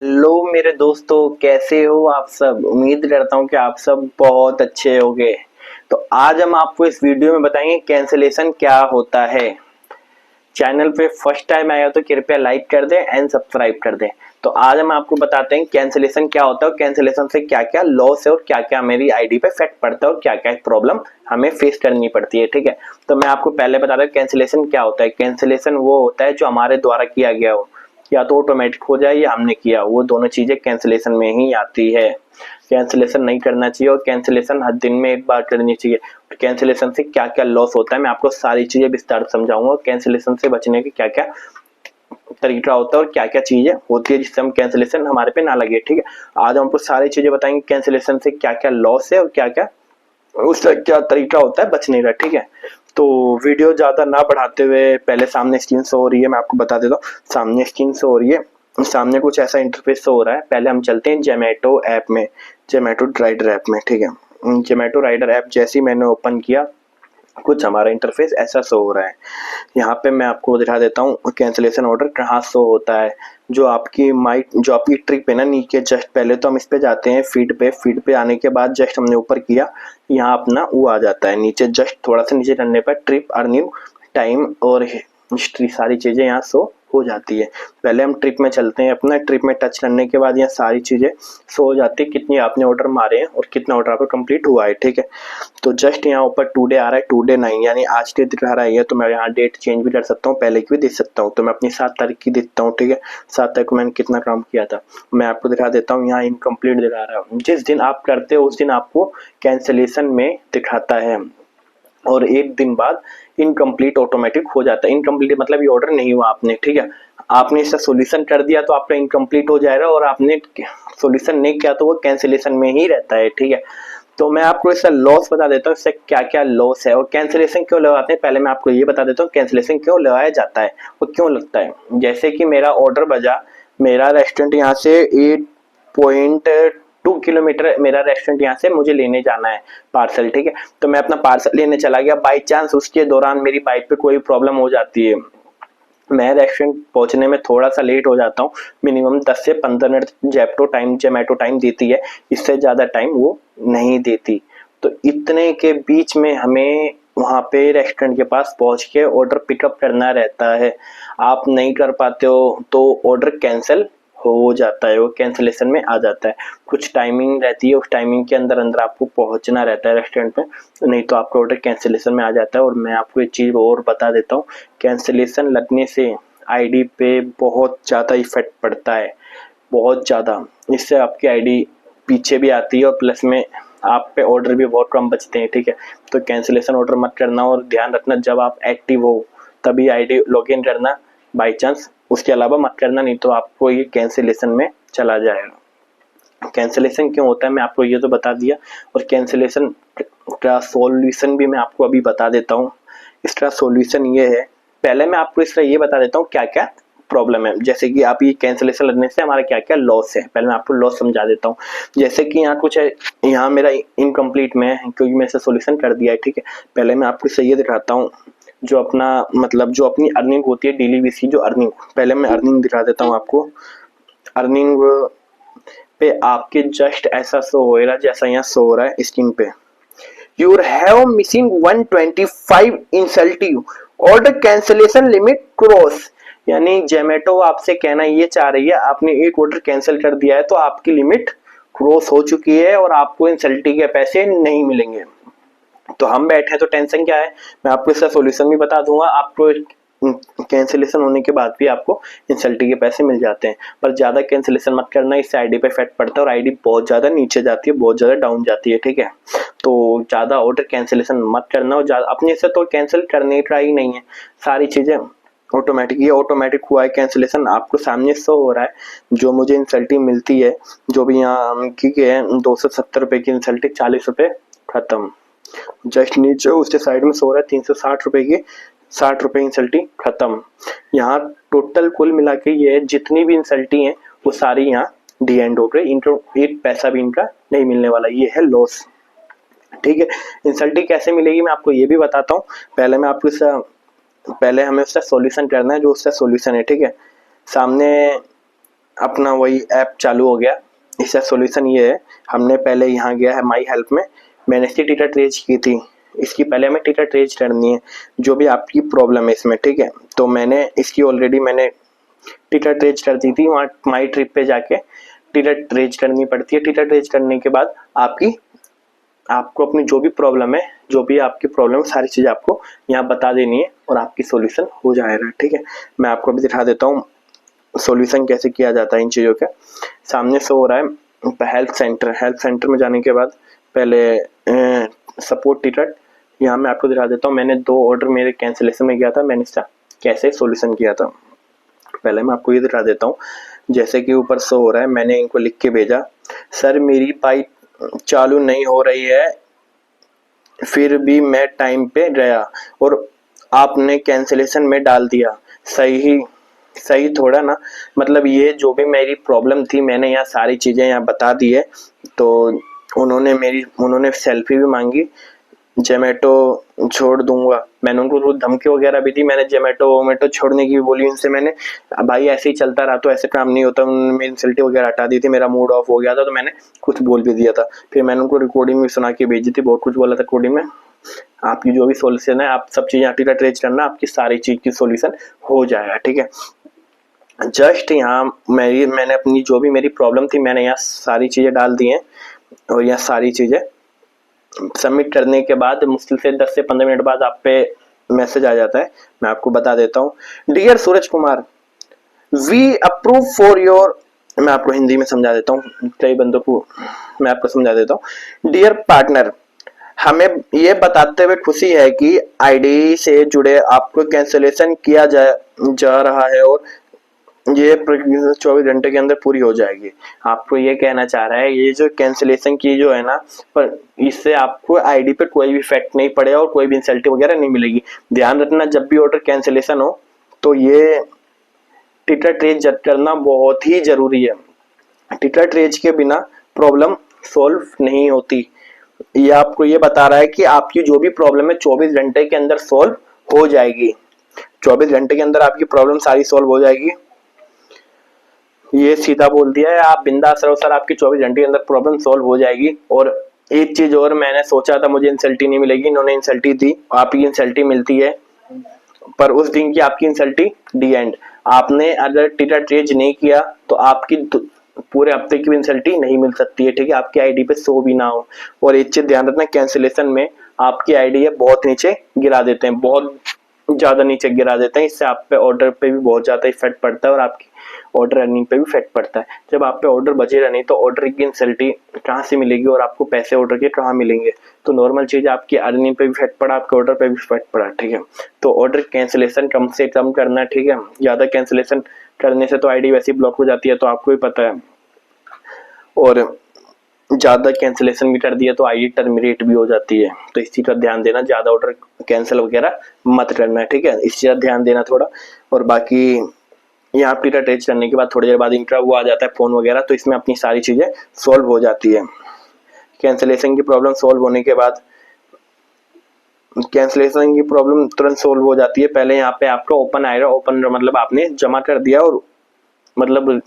Hello मेरे दोस्तों, कैसे हो आप सब। उम्मीद करता हूँ कि आप सब बहुत अच्छे होंगे। तो आज हम आपको इस वीडियो में बताएंगे कैंसिलेशन क्या होता है। चैनल पे फर्स्ट टाइम आया तो कृपया लाइक कर दें एंड सब्सक्राइब कर दें। तो आज हम आपको बताते हैं कैंसिलेशन क्या होता है और कैंसिलेशन से क्या क्या लॉस है और क्या क्या मेरी आईडी पे इफेक्ट पड़ता है और क्या क्या प्रॉब्लम हमें फेस करनी पड़ती है। ठीक है, तो मैं आपको पहले बता दूं कैंसिलेशन क्या होता है। कैंसिलेशन वो होता है जो हमारे द्वारा किया गया हो, या तो ऑटोमेटिक हो जाए या हमने किया, वो दोनों चीजें कैंसिलेशन में ही आती है। कैंसिलेशन नहीं करना चाहिए और कैंसिलेशन हर दिन में एक बार करनी चाहिए। कैंसिलेशन से क्या क्या लॉस होता है मैं आपको सारी चीजें विस्तार से समझाऊंगा। कैंसिलेशन से बचने के क्या क्या तरीका होता है और क्या क्या चीजें होती है जिससे हम कैंसिलेशन हमारे पे ना लगे। ठीक है, आज हम आपको सारी चीजें बताएंगे कैंसिलेशन से क्या क्या लॉस है और क्या क्या उसका क्या तरीका होता है बचने का। ठीक है, तो वीडियो ज्यादा ना बढ़ाते हुए पहले सामने स्क्रीन शो हो रही है, मैं आपको बता देता हूँ। सामने स्क्रीन शो हो रही है, सामने कुछ ऐसा इंटरफेस शो हो रहा है। पहले हम चलते हैं जोमेटो ऐप में, जोमेटो राइडर ऐप में। ठीक है, जोमेटो राइडर ऐप जैसे ही मैंने ओपन किया कुछ हमारा इंटरफेस ऐसा शो हो रहा है। यहाँ पे मैं आपको दिखा देता हूँ कैंसिलेशन ऑर्डर कहाँ शो होता है। जो आपकी ट्रिप है ना, नीचे जस्ट पहले तो हम इस पे जाते हैं फीड पे आने के बाद जस्ट हमने ऊपर किया, यहाँ अपना वो आ जाता है नीचे। जस्ट थोड़ा सा नीचे करने पर ट्रिप अर्निंग टाइम और हिस्ट्री सारी चीजें यहाँ शो हो जाती है। पहले हम ट्रिप में चलते हैं, अपना ट्रिप में टच करने के बाद यहाँ सारी चीजें शो हो जाती है, कितनी आपने ऑर्डर मारे हैं और कितना ऑर्डर आपका कंप्लीट हुआ है। ठीक है, तो जस्ट यहाँ ऊपर टुडे आ रहा है, टुडे 9 यानी आज के दिखा रहा है। तो मैं यहाँ डेट चेंज भी कर सकता हूँ, पहले की भी दे सकता हूँ। तो मैं अपनी 7 तारीख की देता हूँ। ठीक है, 7 तारीख को मैंने कितना काम किया था मैं आपको दिखा देता हूँ। यहाँ इनकम्प्लीट दिखा रहा है, जिस दिन आप करते हो उस दिन आपको कैंसिलेशन में दिखाता है और एक दिन बाद इनकम्प्लीट ऑटोमेटिक हो जाता है। इनकम्प्लीट मतलब ये ऑर्डर नहीं हुआ आपने। ठीक है, आपने इसका सोल्यूशन कर दिया तो आपका इनकम्प्लीट हो जाएगा, और आपने सोल्यूशन नहीं किया तो वो कैंसिलेशन में ही रहता है। ठीक है, तो मैं आपको इसका लॉस बता देता हूँ, इससे क्या क्या लॉस है और कैंसिलेशन क्यों लगाते हैं। पहले मैं आपको ये बता देता हूँ कैंसिलेशन क्यों लगाया जाता है और क्यों लगता है। जैसे कि मेरा ऑर्डर बजा, मेरा रेस्टोरेंट यहाँ से 8.2 किलोमीटर मेरा रेस्टोरेंट यहाँ से मुझे लेने जाना है पार्सल। ठीक है, तो मैं अपना पार्सल लेने चला गया, बाई चांस उसके दौरान मेरी बाइक पे कोई प्रॉब्लम हो जाती है, मैं रेस्टोरेंट पहुंचने में थोड़ा सा लेट हो जाता हूँ। मिनिमम 10 से 15 मिनट जोमेटो टाइम देती है, इससे ज़्यादा टाइम वो नहीं देती। तो इतने के बीच में हमें वहाँ पे रेस्टोरेंट के पास पहुँच के ऑर्डर पिकअप करना रहता है। आप नहीं कर पाते हो तो ऑर्डर कैंसिल हो जाता है, वो कैंसिलेशन में आ जाता है। कुछ टाइमिंग रहती है, उस टाइमिंग के अंदर अंदर आपको पहुंचना रहता है रेस्टोरेंट में, नहीं तो आपका ऑर्डर कैंसिलेशन में आ जाता है। और मैं आपको एक चीज़ और बता देता हूँ, कैंसिलेशन लगने से आईडी पे बहुत ज़्यादा इफेक्ट पड़ता है, बहुत ज़्यादा। इससे आपकी आईडी पीछे भी आती है और प्लस में आप पे ऑर्डर भी बहुत कम बचते हैं। ठीक है, तो कैंसिलेशन ऑर्डर मत करना और ध्यान रखना जब आप एक्टिव हो तभी आईडी लॉगिन करना, बाई चांस उसके अलावा मत करना, नहीं तो आपको ये कैंसिलेशन में चला जाएगा। कैंसिलेशन क्यों होता है मैं आपको ये तो बता दिया, और कैंसिलेशन का सॉल्यूशन भी मैं आपको अभी बता देता हूँ। इसका सॉल्यूशन ये है, पहले मैं आपको इसका ये बता देता हूँ क्या क्या प्रॉब्लम है। जैसे कि आप ये कैंसिलेशन लगने से हमारा क्या क्या लॉस है, पहले मैं आपको लॉस समझा देता हूँ। जैसे कि यहाँ कुछ है, यहाँ मेरा इनकम्प्लीट में है क्योंकि मैंने इसे सॉल्यूशन कर दिया है। ठीक है, पहले मैं आपको सही दिखाता हूँ जो अपना मतलब जो अपनी अर्निंग होती है डेली बेसिस की जो अर्निंग, पहले मैं अर्निंग दिखा देता हूँ आपको। अर्निंग पे आपके जस्ट ऐसा शो होएगा जैसा यहाँ शो हो रहा है स्क्रीन पे। You have missing 125 इंसल्टिव ऑर्डर कैंसिलेशन लिमिट क्रॉस, यानी जोमेटो आपसे कहना ये चाह रही है आपने एक ऑर्डर कैंसिल कर दिया है तो आपकी लिमिट क्रॉस हो चुकी है और आपको इंसल्टी के पैसे नहीं मिलेंगे। तो हम बैठे हैं तो टेंशन क्या है, मैं आपको इसका सॉल्यूशन भी बता दूंगा। आपको कैंसिलेशन होने के बाद भी आपको इंसल्टी के पैसे मिल जाते हैं, पर ज्यादा कैंसिलेशन मत करना, इससे आईडी पे इफेक्ट पड़ता है और आईडी बहुत ज्यादा नीचे जाती है, बहुत ज्यादा डाउन जाती है। ठीक है, तो ज्यादा ऑर्डर कैंसिलेशन मत करना और अपने से तो कैंसिल करने का ही नहीं है, सारी चीजें ऑटोमेटिक, ये ऑटोमेटिक हुआ है कैंसिलेशन आपको सामने शो हो रहा है। जो मुझे इंसल्टी मिलती है, जो भी यहाँ की है 270 रुपए की इंसल्टी, 40 रुपए खत्म। जस्ट नीचे उसके साइड में सो रहा है 360 रुपए की, 60 रुपए इंसल्टी खत्म। यहाँ टोटल कुल मिला के ये जितनी भी इंसल्टी हैं वो सारी यहाँ डी एंड हो गई, इनको एक पैसा भी इनका नहीं मिलने वाला, ये है लॉस। ठीक है, इंसल्टी कैसे मिलेगी मैं आपको ये भी बताता हूँ। पहले मैं आपको इसका पहले हमें उसका सॉल्यूशन करना है, जो उसका सॉल्यूशन है। ठीक है, सामने अपना वही ऐप चालू हो गया। इसका सॉल्यूशन ये है, हमने पहले यहाँ गया है माई हेल्प में, मैंने इसकी टीटा ट्रेस की थी, इसकी पहले हमें टीटा ट्रेस करनी है जो भी आपकी प्रॉब्लम है इसमें, ठीक है। तो मैंने इसकी ऑलरेडी मैंने टीटा ट्रेस कर दी थी, वहाँ माई ट्रिप पे जाके टीटा ट्रेस करनी पड़ती है। टीटा ट्रेस करने के बाद आपको अपनी जो भी प्रॉब्लम है, जो भी आपकी प्रॉब्लम सारी चीज़ आपको यहाँ बता देनी है और आपकी सॉल्यूशन हो जाएगा, ठीक है। मैं आपको अभी दिखा देता हूँ सॉल्यूशन कैसे किया जाता है इन चीज़ों का। सामने शो हो रहा है हेल्थ सेंटर। हेल्थ सेंटर में जाने के बाद पहले सपोर्ट टिकट, यहाँ मैं आपको दिखा देता हूँ। मैंने 2 ऑर्डर मेरे कैंसिलेशन में किया था, मैंने इसका कैसे सॉल्यूशन किया था पहले मैं आपको ये दिखा देता हूँ। जैसे कि ऊपर शो हो रहा है, मैंने इनको लिख के भेजा, सर मेरी बाइक चालू नहीं हो रही है, फिर भी मैं टाइम पे गया और आपने कैंसिलेशन में डाल दिया। सही थोड़ा ना, मतलब ये जो भी मेरी प्रॉब्लम थी मैंने यहाँ सारी चीज़ें यहाँ बता दी है। तो उन्होंने सेल्फी भी मांगी, जोमेटो छोड़ दूंगा, मैंने उनको धमकी वगैरह भी दी, मैंने जोमेटो छोड़ने की भी बोली उनसे मैंने। भाई ऐसे ही चलता रहा तो ऐसे काम नहीं होता, उन्होंने मेरी इंसल्टी वगैरह हटा दी थी, मेरा मूड ऑफ हो गया था तो मैंने कुछ बोल भी दिया था। फिर मैंने उनको रिकॉर्डिंग भी सुना के भेजी थी, बहुत कुछ बोला था रिकॉर्डिंग में। आपकी जो भी सोल्यूशन है, आप सब चीज़ें टीटा ट्रेस करना, आपकी सारी चीज़ की सोल्यूशन हो जाएगा, ठीक है। जस्ट यहाँ मैंने अपनी जो भी मेरी प्रॉब्लम थी मैंने यहाँ सारी चीज़ें डाल दी हैं और यहाँ सारी चीज़ें सबमिट करने के बाद मुश्किल से 10 से 15 मिनट बाद आप पे मैसेज आ जाता है। मैं आपको बता देता हूँ, dear Suraj Kumar, we approve for your, मैं आपको हिंदी में समझा देता हूँ, कई बंदों को मैं आपको समझा देता हूँ। डियर पार्टनर, हमें ये बताते हुए खुशी है कि आईडी से जुड़े आपको कैंसिलेशन किया जा रहा है और ये 24 घंटे के अंदर पूरी हो जाएगी। आपको ये कहना चाह रहा है ये जो कैंसिलेशन की जो है ना, पर इससे आपको आईडी पे कोई भी इफेक्ट नहीं पड़ेगा और कोई भी इंसल्टी वगैरह नहीं मिलेगी। ध्यान रखना, जब भी ऑर्डर कैंसिलेशन हो तो ये टीटा ट्रेस करना बहुत ही जरूरी है। टीटा ट्रेस के बिना प्रॉब्लम सॉल्व नहीं होती। ये आपको ये बता रहा है कि आपकी जो भी प्रॉब्लम है 24 घंटे के अंदर सॉल्व हो जाएगी। 24 घंटे के अंदर आपकी प्रॉब्लम सारी सॉल्व हो जाएगी। ये सीधा बोल दिया है, आप बिंदास रहो सर, आपकी 24 घंटे के अंदर प्रॉब्लम सॉल्व हो जाएगी। और एक चीज और, मैंने सोचा था मुझे इंसल्टी नहीं मिलेगी, इन्होंने इंसल्टी दी, आपकी इंसल्टी मिलती है, पर उस दिन की आपकी इंसल्टी डी एंड। आपने अगर टीटा ट्रेस नहीं किया तो आपकी पूरे हफ्ते की इंसल्टी नहीं मिल सकती है, ठीक है, आपकी आईडी पे शो भी ना हो। और एक चीज ध्यान रखना, कैंसिलेशन में आपकी आईडी है बहुत नीचे गिरा देते हैं, बहुत ज्यादा नीचे गिरा देते हैं। इससे आप पे ऑर्डर पे भी बहुत ज्यादा इफेक्ट पड़ता है और आपकी ऑर्डर अर्निंग पे भी इफेक्ट पड़ता है। जब आप पे ऑर्डर बचेगा नहीं तो ऑर्डर की इंसल्टी कहाँ से मिलेगी और आपको पैसे ऑर्डर के कहाँ मिलेंगे। तो नॉर्मल चीज, आपकी अर्निंग पे भी इफेक्ट पड़ा, आपके ऑर्डर पे भी इफेक्ट पड़ा, ठीक है। तो ऑर्डर कैंसिलेशन कम से कम करना, ठीक है। ज्यादा कैंसिलेशन करने से तो आईडी वैसे ही ब्लॉक हो जाती है, तो आपको भी पता है। और ज्यादा कैंसिलेशन भी कर दिया तो आईडी टर्मिनेट भी हो जाती है, तो इस चीज का ध्यान देना, ज्यादा ऑर्डर कैंसिल वगैरह मत करना है, ठीक है। इस चीज का ध्यान देना थोड़ा। और बाकी यहाँ आप टीटा ट्रेस करने के बाद थोड़ी देर बाद इंटरव्यू आ जाता है फोन वगैरह, तो इसमें अपनी सारी चीजें सॉल्व हो जाती है। कैंसिलेशन की प्रॉब्लम सॉल्व होने के बाद, कैंसिलेशन की प्रॉब्लम तुरंत सॉल्व हो जाती है। पहले यहाँ पे आपका ओपन आएगा, ओपन मतलब आपने जमा कर दिया और मतलब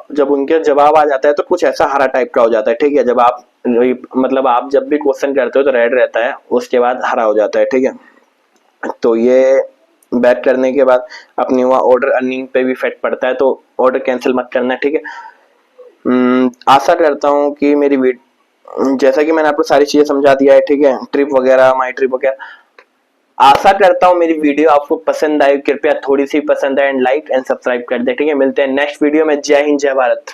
जब उनके जवाब आ जाता है तो कुछ ऐसा हरा टाइप का हो जाता है, ठीक है। जब आप मतलब आप जब भी क्वेश्चन करते हो तो रेड रहता है, उसके बाद हरा हो जाता है, ठीक है। तो ये बैक करने के बाद अपनी वहाँ ऑर्डर अर्निंग पे भी इफेक्ट पड़ता है, तो ऑर्डर कैंसिल मत करना, ठीक है। आशा करता हूँ कि मेरी जैसा कि मैंने आपको सारी चीजें समझा दिया है, ठीक है, ट्रिप वगैरह, माई ट्रिप वगैरह। आशा करता हूँ मेरी वीडियो आपको पसंद आई, कृपया थोड़ी सी पसंद आए एंड लाइक एंड सब्सक्राइब कर दे, ठीक है। मिलते हैं नेक्स्ट वीडियो में। जय हिंद, जय भारत।